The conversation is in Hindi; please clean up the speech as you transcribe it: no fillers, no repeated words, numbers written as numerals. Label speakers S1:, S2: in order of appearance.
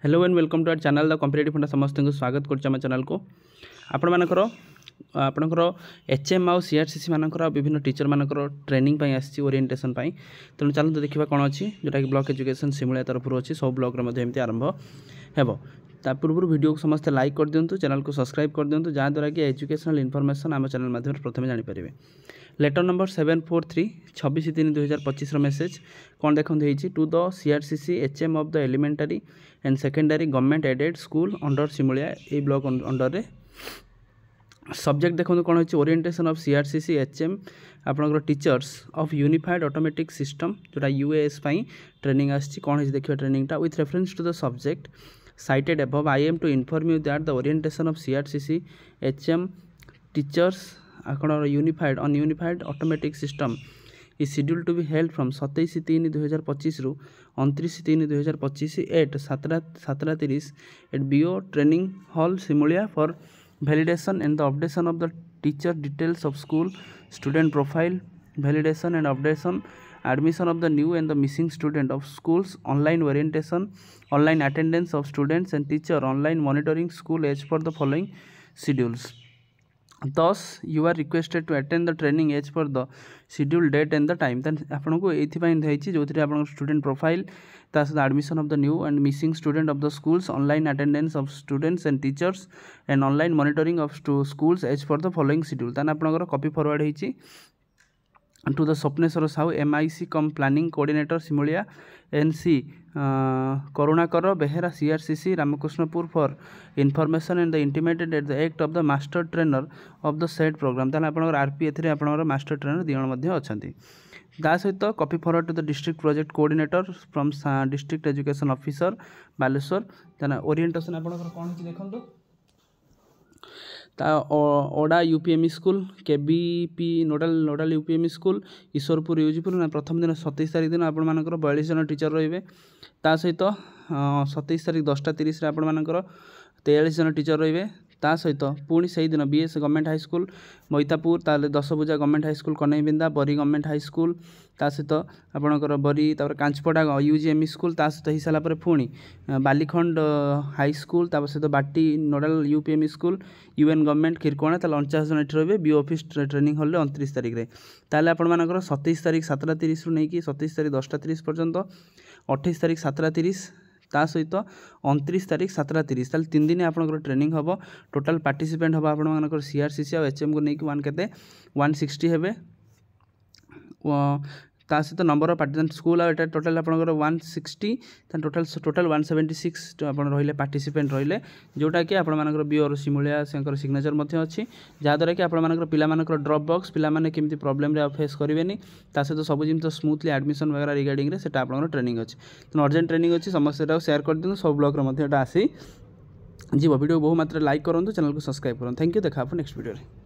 S1: Hello and welcome to our channel the competitive funda समस्त को स्वागत कर चैनल को आपणकर एचएम आउ सीआरसीसी मानकर विभिन्न टीचर मानकर ट्रेनिंग पाई आसी ओरिएंटेशन पाई तेणु चलते देखा कौन अच्छी जोटा कि ब्लॉक एजुकेशन सिमुलिया तरफ अच्छी सब ब्लॉक एमती आरंभ हेब ता पूर्व वीडियो को समस्त लाइक कर दिंतु चैनल को सब्सक्राइब कर दिंतु जहाँद्वारा कि एजुकेशनल इनफॉरमेशन आम चैनल माध्यम प्रथम जानीपर। लेटर नंबर 743 26/3/2025 मेसेज कौन देखते to the CRCC HM of the elementary and secondary government aided school under Simulia A block under रे सब्जेक्ट देखो कौन हो ओरिएंटेशन ऑफ सीआरसीसी एचएम आपनकर teachers of unified automatic system जोटा यूएएस पाई ट्रेनिंग आसी कौन है देखिए ट्रेनिंगटा with reference to the subject cited above I am to inform you that the orientation of CRCC HM teachers unified automatic system is scheduled to be held from 27/3/2025 ru 29/3/2025 at 7:30 at BO training hall Simulia for validation and the updation of the teacher details of school student profile validation and updation admission of the new and the missing student of schools online orientation online attendance of students and teacher online monitoring school as per the following schedules. Thus you are requested to attend the training as per the scheduled date and the time. then आपन को एथि पई देछि जोथि आपन स्टूडेंट प्रोफाइल ता सहित admission of the new and missing student of the schools online attendance of students and teachers and online monitoring of schools as per the following schedule तान आपन कॉपी फॉरवर्ड हेछि to the Swapneswar Sahu MIC cum planning coordinator Simulia NC Karunakar Behera CRCC Ramakrishnapur for information and the intimated at the act of the master trainer of the set program तान आपनकर RP एथरे आपनकर मास्टर ट्रेनर दिजण मध्ये अछंती ता सहित copy forward to the district project coordinator from district education officer Baleswar तान ओरिएंटेशन आपनकर कोन छि देखंतु ओडा UPME school KBP nodal UPME school Ishwarpur यूजीपुर प्रथम दिन 27 तारीख दिन आपण मानकर 42 जन टीचर रहिबे ता सहित 27 तारीख 10:30 आपण मानकर 43 जन टीचर रहिबे ता सहित पुणी से दिन बीएस गवर्नमेंट हाई स्कूल मैतापुर ताले 10 पूजा गवर्नमेंट हाई स्कूल कनईबिंदा बरी गवर्नमेंट हाई स्कूल ता सहित आपणकर बरी तापर कांचपड़ा यूजीएमई स्कूल ता सहित हिसाला पर पुणी बालीखंड हाई स्कूल तापर सहित बाटी नोडाल यूपीएमई स्कूल यूएन गवर्नमेंट खिरकोणा ताले 49 जन एठी रहबे बी ऑफिस ट्रेनिंग हॉल 29 तारीख रे ताले आपण मानकर 27 तारीख 7:30 रु नेकी 27 तारीख 10:30 पर्यंत 28 तारीख 7:30 ता सहित 29 तारीख 7:30 ताल 3 दिन आपनकर ट्रेनिंग हबो टोटल पार्टिसिपेंट हबो आपण मानकर सीआरसीसी और एचएम को नेकी 160 हेबे ता सहित नंबर ऑफ पार्टिसिपेंट स्कूल और टोटल आपनकर 160 टोटल 176 आपण रहिले पार्टिसिपेंट रहिले जोटा कि आपण मानकर बीओ सिमुलिया सेंकर सिग्नेचर मध्ये अछि जा द्वारा कि आपण मानकर पिला मानकर ड्रॉप बॉक्स पिला माने केमती प्रॉब्लम रे फेस करिवेनी ता सहित सब जिम तो स्मूथली एडमिशन वगैरह रिगार्डिंग रे सेटा आपनकर ट्रेनिंग अछि तो अर्जेंट ट्रेनिंग अछि समस्त सेटा शेयर कर दिनु सब ब्लॉग रे मध्ये एटा आसी जीव वीडियो बहु मात्रा लाइक करंतु चैनल को सब्सक्राइब करंतु थैंक यू देखा आप नेक्स्ट वीडियो रे।